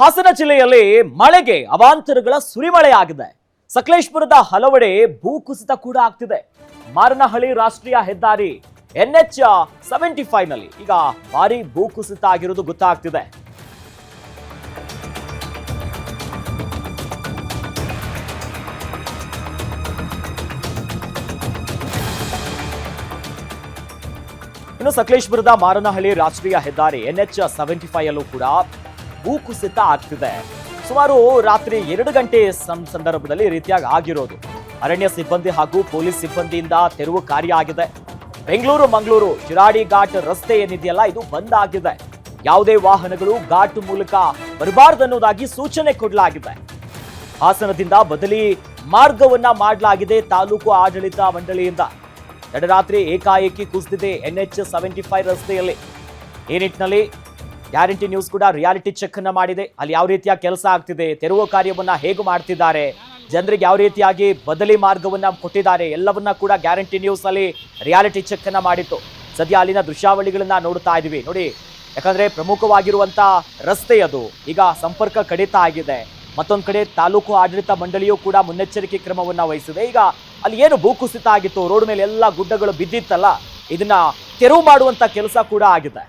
ಹಾಸನ ಜಿಲ್ಲೆಯಲ್ಲಿ ಮಳೆಗೆ ಅವಾಂತರಗಳ ಸುರಿಮಳೆಯಾಗಿದೆ. ಸಕಲೇಶಪುರದ ಹಲವೆಡೆ ಭೂಕುಸಿತ ಕೂಡ ಆಗ್ತಿದೆ. ಮಾರನಹಳ್ಳಿ ರಾಷ್ಟ್ರೀಯ ಹೆದ್ದಾರಿ NH75 ನಲ್ಲಿ ಈಗ ಭಾರಿ ಭೂಕುಸಿತ ಆಗಿರುವುದು ಗೊತ್ತಾಗ್ತಿದೆ. ಇನ್ನು ಸಕಲೇಶಪುರದ ಮಾರನಹಳ್ಳಿ ರಾಷ್ಟ್ರೀಯ ಹೆದ್ದಾರಿ NH75 ಅಲ್ಲೂ ಕೂಡ ಭೂಕುಸಿತ ಆಗ್ತಿದೆ. ಸುಮಾರು ರಾತ್ರಿ 2 ಗಂಟೆ ಸಂದರ್ಭದಲ್ಲಿ ರೀತಿಯಾಗಿ ಆಗಿರೋದು. ಅರಣ್ಯ ಸಿಬ್ಬಂದಿ ಹಾಗೂ ಪೊಲೀಸ್ ಸಿಬ್ಬಂದಿಯಿಂದ ತೆರವು ಕಾರ್ಯ ಆಗಿದೆ. ಬೆಂಗಳೂರು ಮಂಗಳೂರು ಶಿರಾಡಿ ಘಾಟ್ ರಸ್ತೆ ಏನಿದೆಯಲ್ಲ ಇದು ಬಂದ್ ಆಗಿದೆ. ಯಾವುದೇ ವಾಹನಗಳು ಘಾಟ್ ಮೂಲಕ ಬರಬಾರದನ್ನೋದಾಗಿ ಸೂಚನೆ ಕೊಡಲಾಗಿದೆ. ಹಾಸನದಿಂದ ಬದಲಿ ಮಾರ್ಗವನ್ನ ಮಾಡಲಾಗಿದೆ ತಾಲೂಕು ಆಡಳಿತ ಮಂಡಳಿಯಿಂದ. ತಡರಾತ್ರಿ ಏಕಾಏಕಿ ಕುಸಿದಿದೆ NH75 ರಸ್ತೆಯಲ್ಲಿ. ಈ ನಿಟ್ಟಿನಲ್ಲಿ ಗ್ಯಾರಂಟಿ ನ್ಯೂಸ್ ಕೂಡ ರಿಯಾಲಿಟಿ ಚೆಕ್ ಅನ್ನ ಮಾಡಿದೆ. ಅಲ್ಲಿ ಯಾವ ರೀತಿಯ ಕೆಲಸ ಆಗ್ತಿದೆ, ತೆರವು ಕಾರ್ಯವನ್ನ ಹೇಗೆ ಮಾಡ್ತಿದ್ದಾರೆ, ಜನರಿಗೆ ಯಾವ ರೀತಿಯಾಗಿ ಬದಲಿ ಮಾರ್ಗವನ್ನ ಕೊಟ್ಟಿದ್ದಾರೆ, ಎಲ್ಲವನ್ನ ಕೂಡ ಗ್ಯಾರಂಟಿ ನ್ಯೂಸ್ ಅಲ್ಲಿ ರಿಯಾಲಿಟಿ ಚೆಕ್ ಅನ್ನ ಮಾಡಿತ್ತು. ಸದ್ಯ ಅಲ್ಲಿನ ದೃಶ್ಯಾವಳಿಗಳನ್ನ ನೋಡ್ತಾ ಇದೀವಿ ನೋಡಿ. ಯಾಕಂದ್ರೆ ಪ್ರಮುಖವಾಗಿರುವಂತ ರಸ್ತೆ ಅದು ಈಗ ಸಂಪರ್ಕ ಕಡಿತ ಆಗಿದೆ. ಮತ್ತೊಂದು ಕಡೆ ತಾಲೂಕು ಆಡಳಿತ ಮಂಡಳಿಯೂ ಕೂಡ ಮುನ್ನೆಚ್ಚರಿಕೆ ಕ್ರಮವನ್ನ ವಹಿಸಿದೆ. ಈಗ ಅಲ್ಲಿ ಏನು ಭೂಕುಸಿತ ಆಗಿತ್ತು, ರೋಡ್ ಮೇಲೆ ಎಲ್ಲ ಗುಡ್ಡಗಳು ಬಿದ್ದಿತ್ತಲ್ಲ, ಇದನ್ನ ತೆರವು ಮಾಡುವಂತ ಕೆಲಸ ಕೂಡ ಆಗಿದೆ.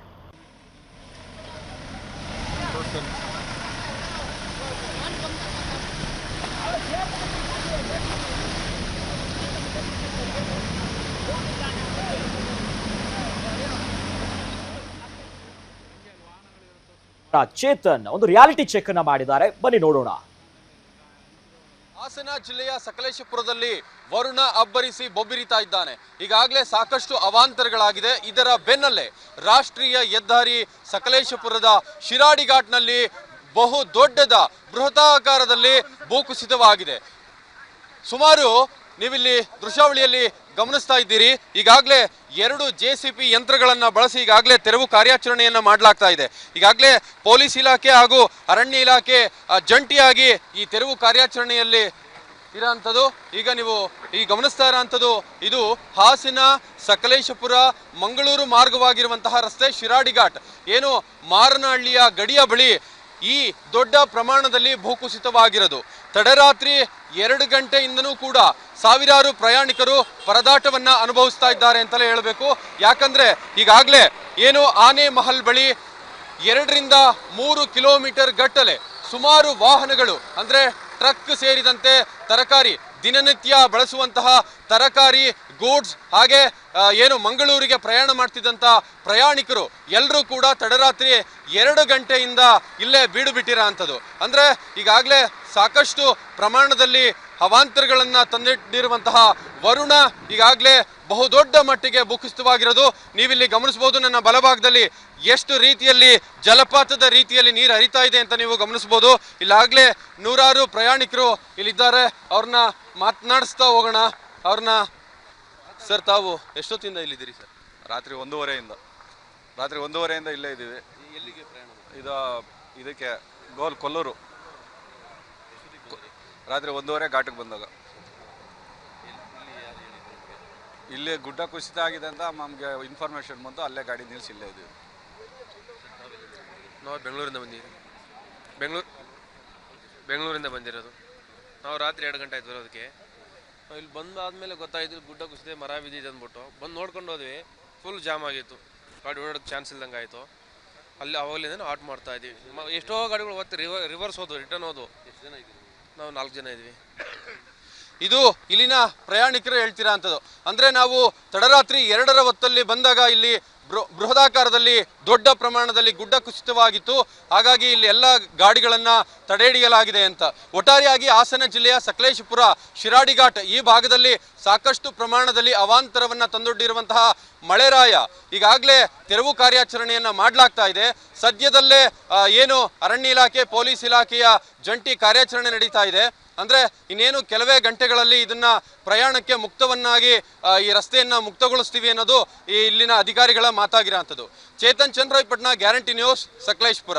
ಚೇತನ್ ಒಂದು ರಿಯಾಲಿಟಿ ಚೆಕ್ ಅನ್ನ ಮಾಡಿದ್ದಾರೆ, ಬನ್ನಿ ನೋಡೋಣ. ಹಾಸನ ಜಿಲ್ಲೆಯ ಸಕಲೇಶಪುರದಲ್ಲಿ ವರುಣ ಅಬ್ಬರಿಸಿ ಬೊಬ್ಬಿರಿತಾ ಇದ್ದಾನೆ. ಈಗಾಗಲೇ ಸಾಕಷ್ಟು ಅವಾಂತರಗಳಾಗಿದೆ. ಇದರ ಬೆನ್ನಲ್ಲೇ ರಾಷ್ಟ್ರೀಯ ಹೆದ್ದಾರಿ ಸಕಲೇಶಪುರದ ಶಿರಾಡಿ ಘಾಟ್ನಲ್ಲಿ ಬಹು ದೊಡ್ಡದ ಬೃಹದಾಕಾರದಲ್ಲಿ ಭೂಕುಸಿತವಾಗಿದೆ. ಸುಮಾರು ನೀವಿಲ್ಲಿ ದೃಶ್ಯಾವಳಿಯಲ್ಲಿ ಗಮನಿಸ್ತಾ ಇದ್ದೀರಿ. ಈಗಾಗಲೇ 2 JCB ಯಂತ್ರಗಳನ್ನು ಬಳಸಿ ಈಗಾಗಲೇ ತೆರವು ಕಾರ್ಯಾಚರಣೆಯನ್ನು ಮಾಡಲಾಗ್ತಾ ಇದೆ. ಈಗಾಗಲೇ ಪೊಲೀಸ್ ಇಲಾಖೆ ಹಾಗೂ ಅರಣ್ಯ ಇಲಾಖೆ ಜಂಟಿಯಾಗಿ ಈ ತೆರವು ಕಾರ್ಯಾಚರಣೆಯಲ್ಲಿ ಇರೋಂಥದ್ದು. ಈಗ ನೀವು ಗಮನಿಸ್ತಾ ಇರೋಂಥದ್ದು ಇದು ಹಾಸನ ಸಕಲೇಶಪುರ ಮಂಗಳೂರು ಮಾರ್ಗವಾಗಿರುವಂತಹ ರಸ್ತೆ ಶಿರಾಡಿ ಘಾಟ್. ಏನು ಮಾರನಹಳ್ಳಿಯ ಗಡಿಯ ಬಳಿ ಈ ದೊಡ್ಡ ಪ್ರಮಾಣದಲ್ಲಿ ಭೂಕುಸಿತವಾಗಿರೋದು. ತಡರಾತ್ರಿ 2 ಗಂಟೆಯಿಂದನೂ ಕೂಡ ಸಾವಿರಾರು ಪ್ರಯಾಣಿಕರು ಪರದಾಟವನ್ನ ಅನುಭವಿಸ್ತಾ ಇದ್ದಾರೆ ಅಂತಲೇ ಹೇಳಬೇಕು. ಯಾಕಂದ್ರೆ ಈಗಾಗಲೇ ಏನು ಆನೆ ಮಹಲ್ ಬಳಿ 2 ರಿಂದ 3 ಕಿಲೋಮೀಟರ್ ಗಟ್ಟಲೆ ಸುಮಾರು ವಾಹನಗಳು ಅಂದ್ರೆ ಟ್ರಕ್ ಸೇರಿದಂತೆ ತರಕಾರಿ ದಿನನಿತ್ಯ ಬಳಸುವಂತಹ ತರಕಾರಿ ಗೂಡ್ಸ್ ಹಾಗೆ ಏನು ಮಂಗಳೂರಿಗೆ ಪ್ರಯಾಣ ಮಾಡ್ತಿದ್ದಂಥ ಪ್ರಯಾಣಿಕರು ಎಲ್ಲರೂ ಕೂಡ ತಡರಾತ್ರಿ 2 ಗಂಟೆಯಿಂದ ಇಲ್ಲೇ ಬೀಡು ಬಿಟ್ಟಿರೋ ಅಂಥದ್ದು. ಅಂದರೆ ಈಗಾಗಲೇ ಸಾಕಷ್ಟು ಪ್ರಮಾಣದಲ್ಲಿ ಅವಾಂತರಗಳನ್ನು ತಂದಿಟ್ಟಿರುವಂತಹ ವರುಣ ಈಗಾಗಲೇ ಬಹುದೊಡ್ಡ ಮಟ್ಟಿಗೆ ಭೂಕುಸಿತವಾಗಿರೋದು ನೀವಿಲ್ಲಿ ಗಮನಿಸಬಹುದು. ನನ್ನ ಬಲಭಾಗದಲ್ಲಿ ಎಷ್ಟು ರೀತಿಯಲ್ಲಿ ಜಲಪಾತದ ರೀತಿಯಲ್ಲಿ ನೀರು ಹರಿತಾ ಇದೆ ಅಂತ ನೀವು ಗಮನಿಸಬಹುದು. ಇಲ್ಲಾಗಲೇ ನೂರಾರು ಪ್ರಯಾಣಿಕರು ಇಲ್ಲಿದ್ದಾರೆ. ಅವ್ರನ್ನ ಮಾತನಾಡಿಸ್ತಾ ಹೋಗೋಣ. ಅವ್ರನ್ನ ಸರ್, ತಾವು ಎಷ್ಟೊತ್ತಿಂದ ಇಲ್ಲಿದ್ದೀರಿ ಸರ್? ರಾತ್ರಿ 1:30ಯಿಂದ ಇಲ್ಲೇ ಇದ್ದೀವಿ. ಎಲ್ಲಿಗೆ ಪ್ರಯಾಣ? ಇದಕ್ಕೆ ಕೊಲ್ಲೂರು. ರಾತ್ರಿ 1:30 ಘಾಟಿಗೆ ಬಂದಾಗ ಇಲ್ಲಿ ಗುಡ್ಡ ಕುಸಿತ ಆಗಿದೆ ಅಂತ ನಮಗೆ ಇನ್ಫಾರ್ಮೇಶನ್ ಬಂತು. ಅಲ್ಲೇ ಗಾಡಿ ನಿಲ್ಲಿಸಿ ಇಲ್ಲೇ ಇದ್ದೀವಿ. ನಾವು ಬೆಂಗಳೂರಿಂದ ಬಂದಿದ್ದೀವಿ. ಬೆಂಗಳೂರಿಂದ ಬಂದಿರೋದು. ನಾವು ರಾತ್ರಿ 2 ಗಂಟೆ ಆಯ್ತು ಬರೋದಕ್ಕೆ. ಇಲ್ಲಿ ಬಂದಾದ್ಮೇಲೆ ಗೊತ್ತಾಯಿತು ಗುಡ್ಡ ಕುಸಿದೆ, ಮರ ಬಿದ್ದಿದೆ ಅಂದ್ಬಿಟ್ಟು ಬಂದು ನೋಡ್ಕೊಂಡು ಹೋದ್ವಿ. ಫುಲ್ ಜಾಮ್ ಆಗಿತ್ತು, ಗಾಡಿ ಓಡೋಕ್ಕೆ ಚಾನ್ಸ್ ಇಲ್ದಂಗೆ ಆಯಿತು. ಅಲ್ಲಿ ಅವಾಗಲಿಂದ ಆಟ್ ಮಾಡ್ತಾ ಇದ್ದೀವಿ. ಎಷ್ಟೋ ಗಾಡಿಗಳು ಹೊತ್ತು ರಿವರ್ಸ್ ಹೋದ್ವು, ರಿಟರ್ನ್ ಹೋದ್ವು. ಎಷ್ಟು ಜನ ಇದ್ದೀವಿ? ನಾವು 4 ಜನ ಇದ್ವಿ. ಇದು ಇಲ್ಲಿನ ಪ್ರಯಾಣಿಕರು ಹೇಳ್ತೀರಾ ಅಂಥದ್ದು. ಅಂದರೆ ನಾವು ತಡರಾತ್ರಿ 2ರ ಹೊತ್ತಲ್ಲಿ ಬಂದಾಗ ಇಲ್ಲಿ ಬೃಹದಾಕಾರದಲ್ಲಿ ದೊಡ್ಡ ಪ್ರಮಾಣದಲ್ಲಿ ಗುಡ್ಡ ಕುಸಿತವಾಗಿತ್ತು. ಹಾಗಾಗಿ ಇಲ್ಲಿ ಎಲ್ಲ ಗಾಡಿಗಳನ್ನು ತಡೆ ಹಿಡಿಯಲಾಗಿದೆ ಅಂತ. ಒಟ್ಟಾರೆಯಾಗಿ ಹಾಸನ ಜಿಲ್ಲೆಯ ಸಕಲೇಶಪುರ ಶಿರಾಡಿ ಘಾಟ್ ಈ ಭಾಗದಲ್ಲಿ ಸಾಕಷ್ಟು ಪ್ರಮಾಣದಲ್ಲಿ ಅವಾಂತರವನ್ನು ತಂದೊಡ್ಡಿರುವಂತಹ ಮಳೆರಾಯ ಈಗಾಗಲೇ ತೆರವು ಕಾರ್ಯಾಚರಣೆಯನ್ನು ಮಾಡಲಾಗ್ತಾ ಇದೆ. ಸದ್ಯದಲ್ಲೇ ಏನು ಅರಣ್ಯ ಇಲಾಖೆ ಪೊಲೀಸ್ ಇಲಾಖೆಯ ಜಂಟಿ ಕಾರ್ಯಾಚರಣೆ ನಡೀತಾ ಇದೆ. ಅಂದರೆ ಇನ್ನೇನು ಕೆಲವೇ ಗಂಟೆಗಳಲ್ಲಿ ಇದನ್ನ ಪ್ರಯಾಣಕ್ಕೆ ಮುಕ್ತವನ್ನಾಗಿ ಈ ರಸ್ತೆಯನ್ನು ಮುಕ್ತಗೊಳಿಸ್ತೀವಿ ಅನ್ನೋದು ಇಲ್ಲಿನ ಅಧಿಕಾರಿಗಳ ಮಾತಾಗಿರೋ ಅಂಥದ್ದು. Chetan Chandrayapatna, guarantee news, Sakleshpur.